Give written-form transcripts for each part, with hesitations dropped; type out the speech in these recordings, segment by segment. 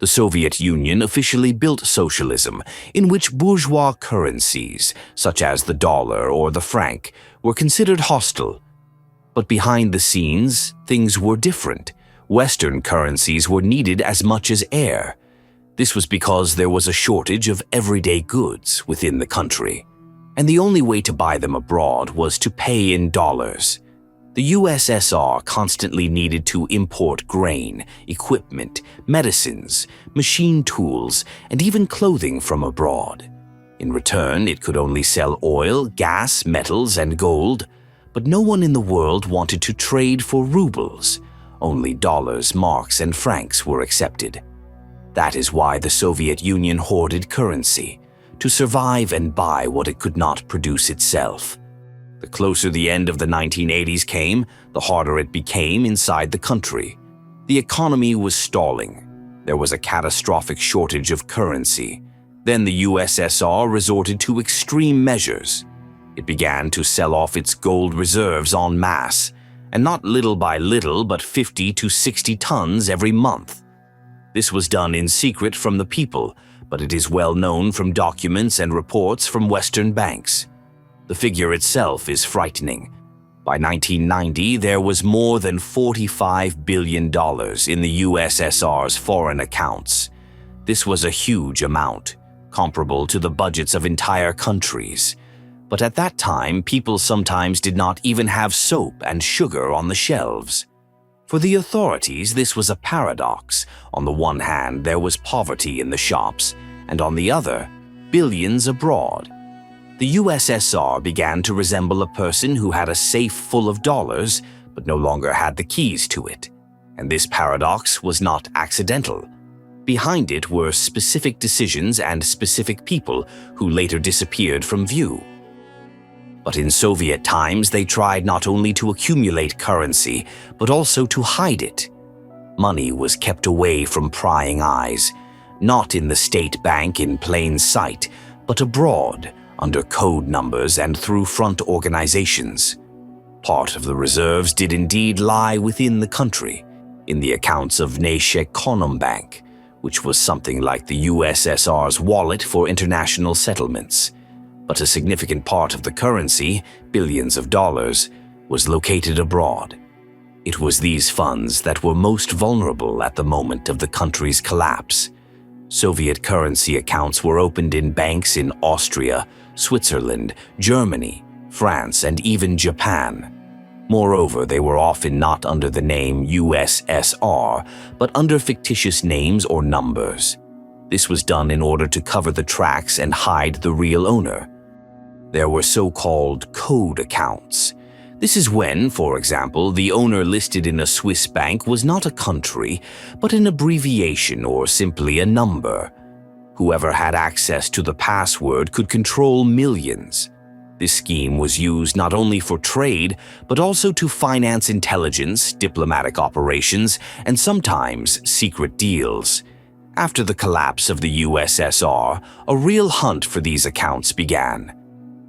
The Soviet Union officially built socialism, in which bourgeois currencies, such as the dollar or the franc, were considered hostile. But behind the scenes, things were different. Western currencies were needed as much as air. This was because there was a shortage of everyday goods within the country, and the only way to buy them abroad was to pay in dollars. The USSR constantly needed to import grain, equipment, medicines, machine tools, and even clothing from abroad. In return, it could only sell oil, gas, metals, and gold, but no one in the world wanted to trade for rubles. Only dollars, marks, and francs were accepted. That is why the Soviet Union hoarded currency, to survive and buy what it could not produce itself. The closer the end of the 1980s came, the harder it became inside the country. The economy was stalling. There was a catastrophic shortage of currency. Then the USSR resorted to extreme measures. It began to sell off its gold reserves en masse, and not little by little, but 50 to 60 tons every month. This was done in secret from the people, but it is well known from documents and reports from Western banks. The figure itself is frightening. By 1990, there was more than $45 billion in the USSR's foreign accounts. This was a huge amount, comparable to the budgets of entire countries. But at that time, people sometimes did not even have soap and sugar on the shelves. For the authorities, this was a paradox. On the one hand, there was poverty in the shops, and on the other, billions abroad. The USSR began to resemble a person who had a safe full of dollars, but no longer had the keys to it. And this paradox was not accidental. Behind it were specific decisions and specific people who later disappeared from view. But in Soviet times, they tried not only to accumulate currency, but also to hide it. Money was kept away from prying eyes, not in the state bank in plain sight, but abroad, under code numbers and through front organizations. Part of the reserves did indeed lie within the country, in the accounts of Bank, which was something like the USSR's wallet for international settlements. But a significant part of the currency, billions of dollars, was located abroad. It was these funds that were most vulnerable at the moment of the country's collapse. Soviet currency accounts were opened in banks in Austria, Switzerland, Germany, France, and even Japan. Moreover, they were often not under the name USSR, but under fictitious names or numbers. This was done in order to cover the tracks and hide the real owner. There were so-called code accounts. This is when, for example, the owner listed in a Swiss bank was not a country, but an abbreviation or simply a number. Whoever had access to the password could control millions. This scheme was used not only for trade, but also to finance intelligence, diplomatic operations, and sometimes secret deals. After the collapse of the USSR, a real hunt for these accounts began.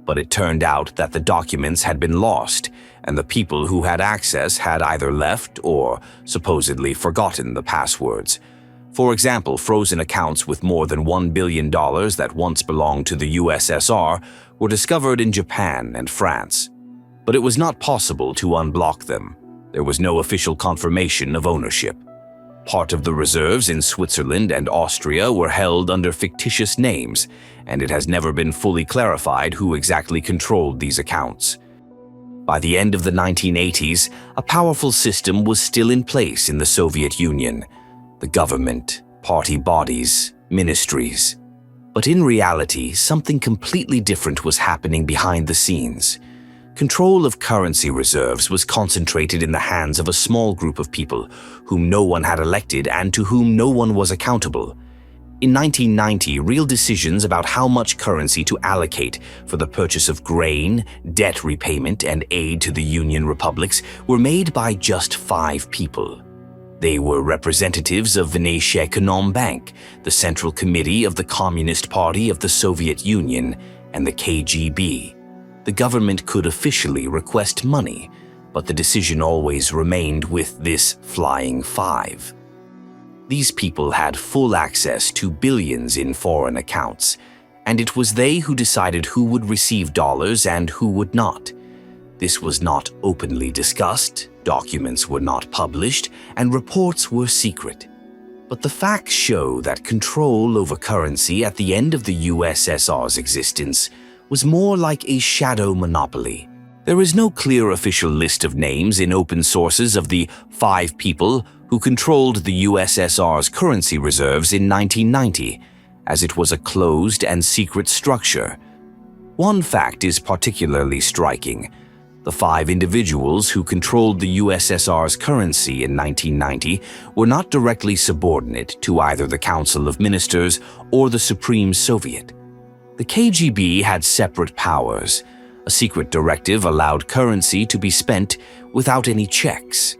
But it turned out that the documents had been lost, and the people who had access had either left or supposedly forgotten the passwords. For example, frozen accounts with more than $1 billion that once belonged to the USSR were discovered in Japan and France. But it was not possible to unblock them. There was no official confirmation of ownership. Part of the reserves in Switzerland and Austria were held under fictitious names, and it has never been fully clarified who exactly controlled these accounts. By the end of the 1980s, a powerful system was still in place in the Soviet Union: the government, party bodies, ministries. But in reality, something completely different was happening behind the scenes. Control of currency reserves was concentrated in the hands of a small group of people whom no one had elected and to whom no one was accountable. In 1990, real decisions about how much currency to allocate for the purchase of grain, debt repayment, and aid to the Union republics were made by just 5 people. They were representatives of Bank, the Central Committee of the Communist Party of the Soviet Union, and the KGB. The government could officially request money, but the decision always remained with this Flying Five. These people had full access to billions in foreign accounts, and it was they who decided who would receive dollars and who would not. This was not openly discussed, documents were not published, and reports were secret. But the facts show that control over currency at the end of the USSR's existence was more like a shadow monopoly. There is no clear official list of names in open sources of the 5 people who controlled the USSR's currency reserves in 1990, as it was a closed and secret structure. One fact is particularly striking. The 5 individuals who controlled the USSR's currency in 1990 were not directly subordinate to either the Council of Ministers or the Supreme Soviet. The KGB had separate powers. A secret directive allowed currency to be spent without any checks.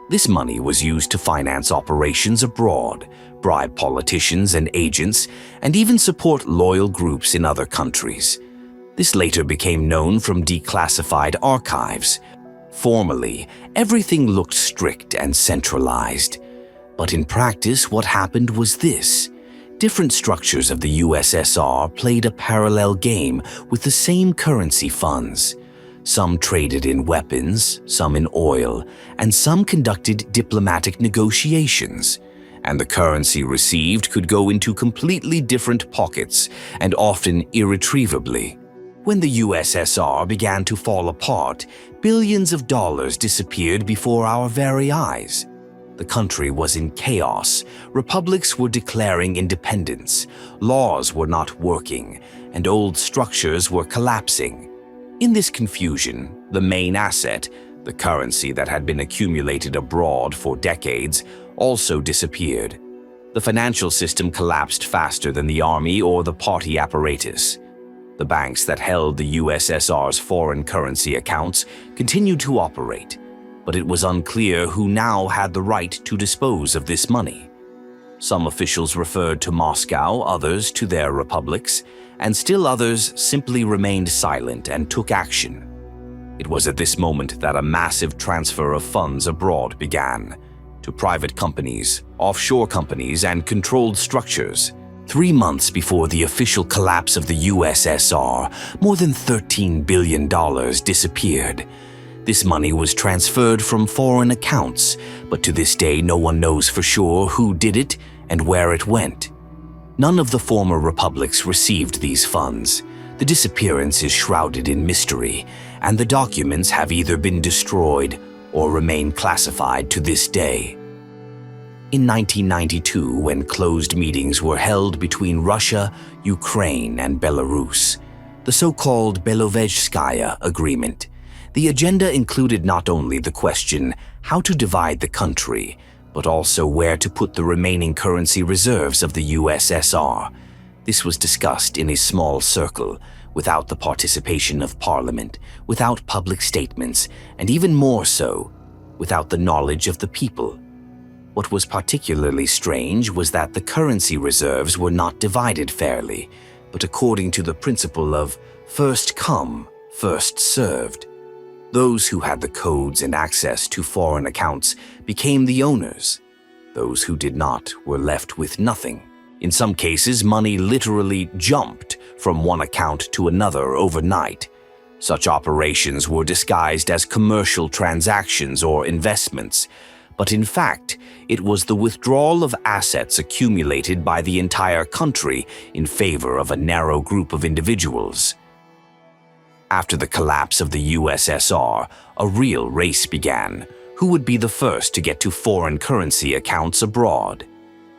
This money was used to finance operations abroad, bribe politicians and agents, and even support loyal groups in other countries. This later became known from declassified archives. Formally, everything looked strict and centralized. But in practice, what happened was this. Different structures of the USSR played a parallel game with the same currency funds. Some traded in weapons, some in oil, and some conducted diplomatic negotiations. And the currency received could go into completely different pockets, and often irretrievably. When the USSR began to fall apart, billions of dollars disappeared before our very eyes. The country was in chaos, republics were declaring independence, laws were not working, and old structures were collapsing. In this confusion, the main asset, the currency that had been accumulated abroad for decades, also disappeared. The financial system collapsed faster than the army or the party apparatus. The banks that held the USSR's foreign currency accounts continued to operate, but it was unclear who now had the right to dispose of this money. Some officials referred to Moscow, others to their republics, and still others simply remained silent and took action. It was at this moment that a massive transfer of funds abroad began, to private companies, offshore companies, and controlled structures. 3 months before the official collapse of the USSR, more than $13 billion disappeared. This money was transferred from foreign accounts, but to this day no one knows for sure who did it and where it went. None of the former republics received these funds. The disappearance is shrouded in mystery, and the documents have either been destroyed or remain classified to this day. In 1992, when closed meetings were held between Russia, Ukraine, and Belarus, the so-called Belovezhskaya Agreement, the agenda included not only the question how to divide the country, but also where to put the remaining currency reserves of the USSR. This was discussed in a small circle, without the participation of Parliament, without public statements, and even more so, without the knowledge of the people. What was particularly strange was that the currency reserves were not divided fairly, but according to the principle of first come, first served. Those who had the codes and access to foreign accounts became the owners. Those who did not were left with nothing. In some cases, money literally jumped from one account to another overnight. Such operations were disguised as commercial transactions or investments, but in fact, it was the withdrawal of assets accumulated by the entire country in favor of a narrow group of individuals. After the collapse of the USSR, a real race began. Who would be the first to get to foreign currency accounts abroad?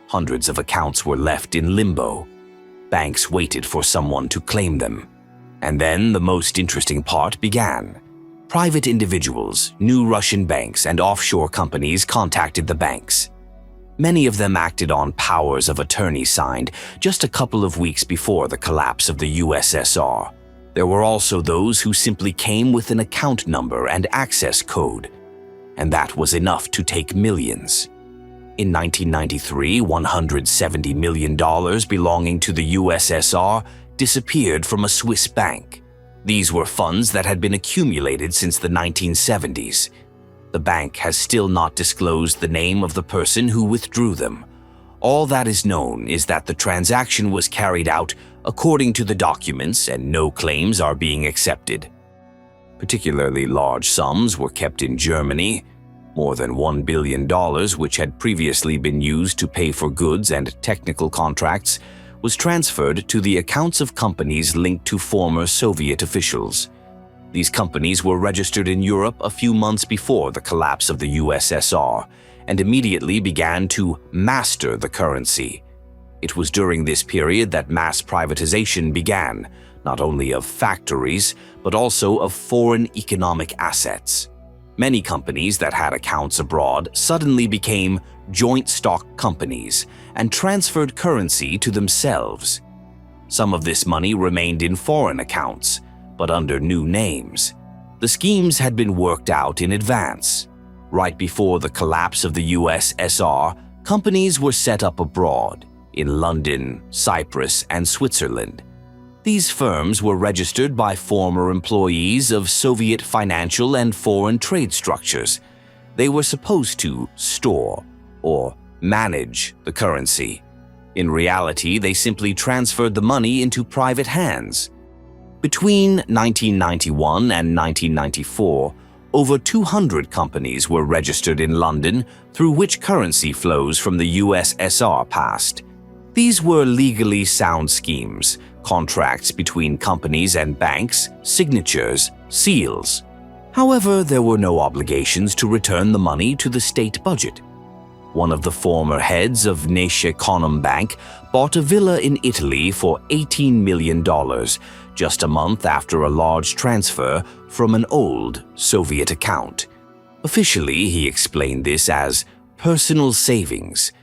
Hundreds of accounts were left in limbo. Banks waited for someone to claim them. And then the most interesting part began. Private individuals, new Russian banks, and offshore companies contacted the banks. Many of them acted on powers of attorney signed just a couple of weeks before the collapse of the USSR. There were also those who simply came with an account number and access code, and that was enough to take millions. In 1993, $170 million belonging to the USSR disappeared from a Swiss bank. These were funds that had been accumulated since the 1970s. The bank has still not disclosed the name of the person who withdrew them. All that is known is that the transaction was carried out according to the documents and no claims are being accepted. Particularly large sums were kept in Germany. More than $1 billion, which had previously been used to pay for goods and technical contracts, was transferred to the accounts of companies linked to former Soviet officials. These companies were registered in Europe a few months before the collapse of the USSR and immediately began to master the currency. It was during this period that mass privatization began, not only of factories, but also of foreign economic assets. Many companies that had accounts abroad suddenly became joint stock companies and transferred currency to themselves. Some of this money remained in foreign accounts, but under new names. The schemes had been worked out in advance. Right before the collapse of the USSR, companies were set up abroad, in London, Cyprus, and Switzerland. These firms were registered by former employees of Soviet financial and foreign trade structures. They were supposed to store or manage the currency. In reality, they simply transferred the money into private hands. Between 1991 and 1994, over 200 companies were registered in London through which currency flows from the USSR passed. These were legally sound schemes, contracts between companies and banks, signatures, seals. However, there were no obligations to return the money to the state budget. One of the former heads of Nesce Conum Bank bought a villa in Italy for $18 million, just a month after a large transfer from an old Soviet account. Officially, he explained this as personal savings.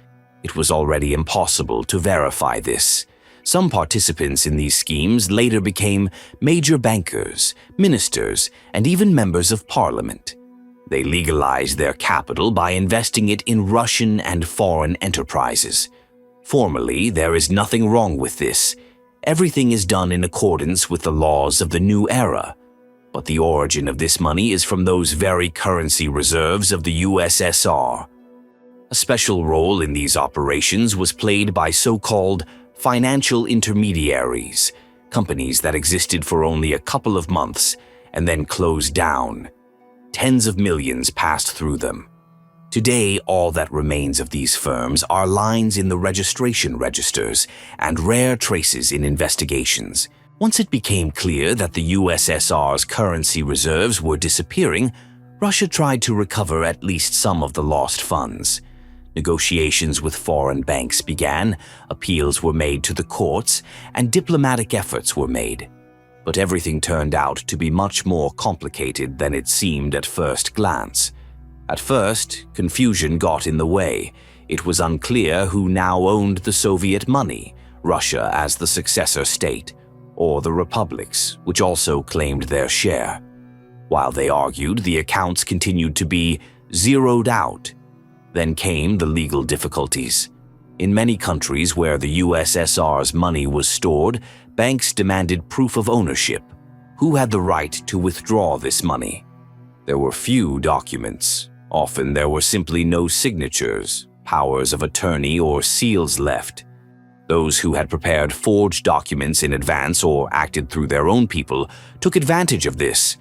It was already impossible to verify this. Some participants in these schemes later became major bankers, ministers, and even members of parliament. They legalized their capital by investing it in Russian and foreign enterprises. Formally, there is nothing wrong with this. Everything is done in accordance with the laws of the new era. But the origin of this money is from those very currency reserves of the USSR. A special role in these operations was played by so-called financial intermediaries, companies that existed for only a couple of months and then closed down. Tens of millions passed through them. Today, all that remains of these firms are lines in the registration registers and rare traces in investigations. Once it became clear that the USSR's currency reserves were disappearing, Russia tried to recover at least some of the lost funds. Negotiations with foreign banks began, appeals were made to the courts, and diplomatic efforts were made. But everything turned out to be much more complicated than it seemed at first glance. At first, confusion got in the way. It was unclear who now owned the Soviet money, Russia as the successor state, or the republics, which also claimed their share. While they argued, the accounts continued to be zeroed out. Then came the legal difficulties. In many countries where the USSR's money was stored, banks demanded proof of ownership. Who had the right to withdraw this money? There were few documents. Often there were simply no signatures, powers of attorney, or seals left. Those who had prepared forged documents in advance or acted through their own people took advantage of this.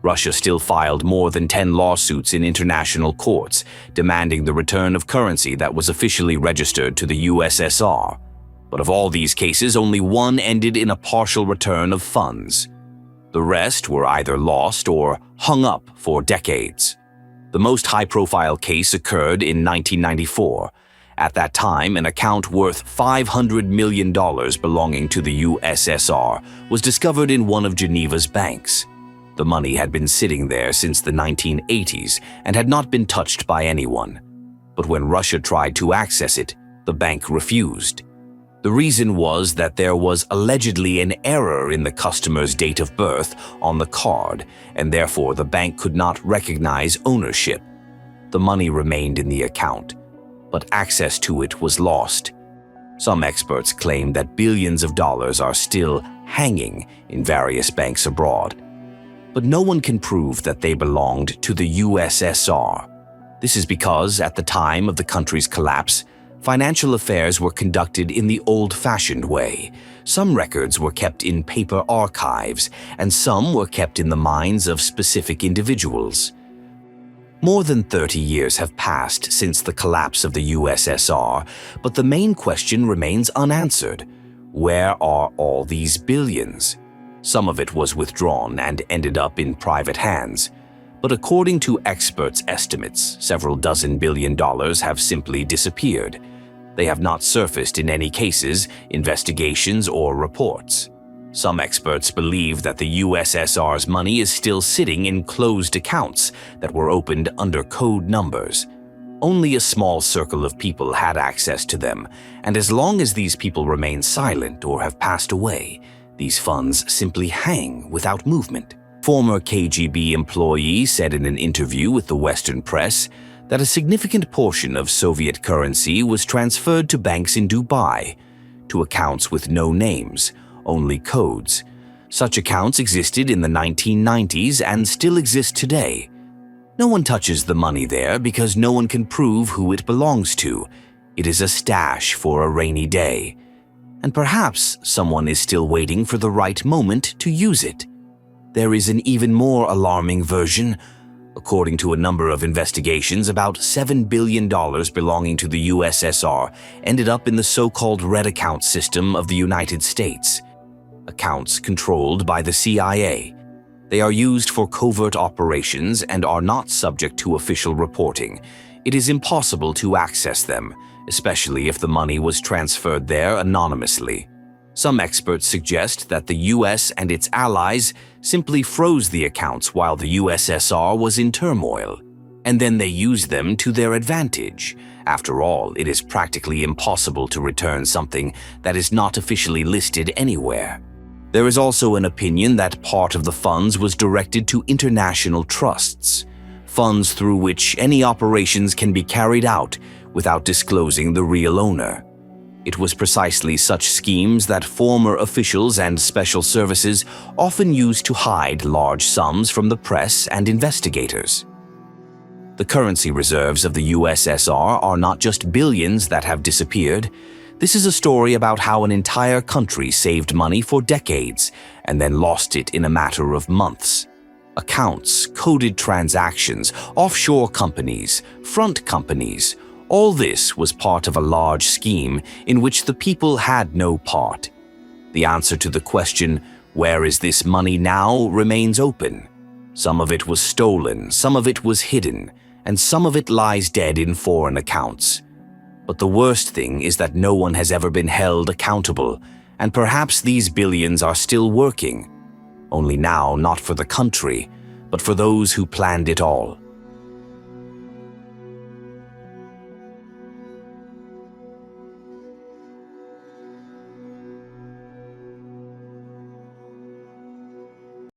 Russia still filed more than 10 lawsuits in international courts, demanding the return of currency that was officially registered to the USSR. But of all these cases, only one ended in a partial return of funds. The rest were either lost or hung up for decades. The most high-profile case occurred in 1994. At that time, an account worth $500 million belonging to the USSR was discovered in one of Geneva's banks. The money had been sitting there since the 1980s and had not been touched by anyone. But when Russia tried to access it, the bank refused. The reason was that there was allegedly an error in the customer's date of birth on the card, and therefore the bank could not recognize ownership. The money remained in the account, but access to it was lost. Some experts claim that billions of dollars are still hanging in various banks abroad. But no one can prove that they belonged to the USSR. This is because, at the time of the country's collapse, Financial affairs were conducted in the old-fashioned way. Some records were kept in paper archives, and some were kept in the minds of specific individuals. More than 30 years have passed since the collapse of the USSR, but the main question remains unanswered. Where are all these billions? Some of it was withdrawn and ended up in private hands. But according to experts' estimates, several dozen billion dollars have simply disappeared. They have not surfaced in any cases, investigations, or reports. Some experts believe that the USSR's money is still sitting in closed accounts that were opened under code numbers. Only a small circle of people had access to them, and as long as these people remain silent or have passed away, these funds simply hang without movement. Former KGB employee said in an interview with the Western press that a significant portion of Soviet currency was transferred to banks in Dubai, to accounts with no names, only codes. Such accounts existed in the 1990s and still exist today. No one touches the money there because no one can prove who it belongs to. It is a stash for a rainy day. And perhaps someone is still waiting for the right moment to use it. There is an even more alarming version. According to a number of investigations, about $7 billion belonging to the USSR ended up in the so-called red account system of the United States. Accounts controlled by the CIA. They are used for covert operations and are not subject to official reporting. It is impossible to access them, especially if the money was transferred there anonymously. Some experts suggest that the US and its allies simply froze the accounts while the USSR was in turmoil, and then they used them to their advantage. After all, it is practically impossible to return something that is not officially listed anywhere. There is also an opinion that part of the funds was directed to international trusts, funds through which any operations can be carried out without disclosing the real owner. It was precisely such schemes that former officials and special services often used to hide large sums from the press and investigators. The currency reserves of the USSR are not just billions that have disappeared. This is a story about how an entire country saved money for decades and then lost it in a matter of months. Accounts, coded transactions, offshore companies, front companies, all this was part of a large scheme in which the people had no part. The answer to the question, "Where is this money now?" remains open. Some of it was stolen, some of it was hidden, and some of it lies dead in foreign accounts. But the worst thing is that no one has ever been held accountable, and perhaps these billions are still working. Only now not for the country, but for those who planned it all.